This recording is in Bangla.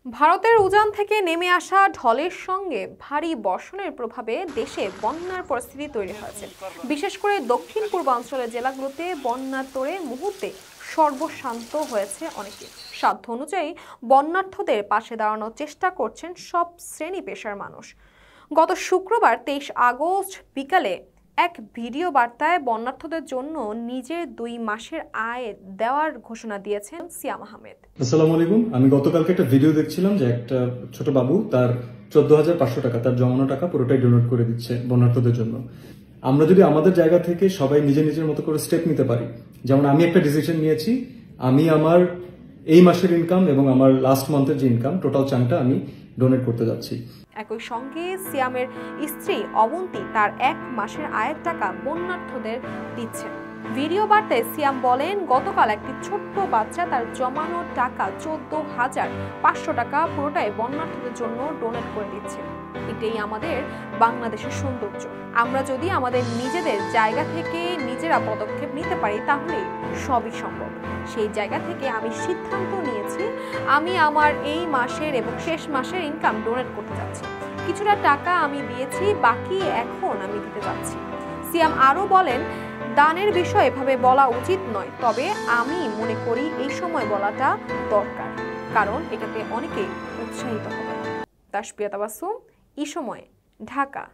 ভারতের উজান থেকে নেমে আসা ঢলের সঙ্গে ভারী বর্ষণের প্রভাবে দেশে বন্যার পরিস্থিতি তৈরি হয়েছে। বিশেষ করে দক্ষিণ পূর্বাঞ্চলের জেলাগুলোতে বন্যার তোড়ে মুহূর্তে সর্বশান্ত হয়েছে অনেকে। সাধ্য অনুযায়ী বন্যার্থদের পাশে দাঁড়ানোর চেষ্টা করছেন সব শ্রেণী পেশার মানুষ। গত শুক্রবার 23 আগস্ট বিকালে এক ভিডিও বার্তায় বন্যার্থদের জন্য নিজের 2 মাসের আয় দেওয়ার ঘোষণা দিয়েছেন সিয়াম আহমেদ। আসসালামু আলাইকুম। আমি গতকালকে একটা ভিডিও দেখছিলাম যে একটা ছোট বাবু তার 14,500 টাকা, তার জমানো টাকা পুরোটাই ডোনেট করে দিচ্ছে বন্যার্থদের জন্য। আমরা যদি আমাদের জায়গা থেকে সবাই নিজের মতো করে স্টেপ নিতে পারি, যেমন আমি একটা ডিসিশন নিয়েছি, আমি আমার এই মাসের ইনকাম এবং আমার লাস্ট মান্থের যে ইনকাম টোটাল চাংটা আমি ডোনেট করতে যাচ্ছি। একই সঙ্গে সিয়ামের স্ত্রী অবন্তী তার 1 মাসের আয়ের টাকা বন্যার্থদের দিচ্ছেন। ভিডিও বার্তায় সিয়াম বলেন, গতকাল একটি ছোট্ট বাচ্চা তার জমানো টাকা 14,500 টাকা পুরোটাই বন্যার্থদের জন্য ডোনেট করে দিচ্ছে। এটাই আমাদের বাংলাদেশের সৌন্দর্য। আমরা যদি আমাদের নিজেদের জায়গা থেকে নিজেরা পদক্ষেপ নিতে পারি তাহলে সবই সম্ভব। সেই জায়গা থেকে আমি সিদ্ধান্ত নিয়েছি আমি আমার এই মাসের এবং শেষ মাসের ইনকাম ডোনেট করতে যাচ্ছি। কিছুটা টাকা আমি দিয়েছি, বাকি এখন আমি দিতে যাচ্ছি। সিয়াম আরও বলেন, দানের বিষয়ে এভাবে বলা উচিত নয়, তবে আমি মনে করি এই সময় বলাটা দরকার, কারণ এটাতে অনেকে উৎসাহিত হবে। তাসপিয়া তাবাসসুম, এই সময়, ঢাকা।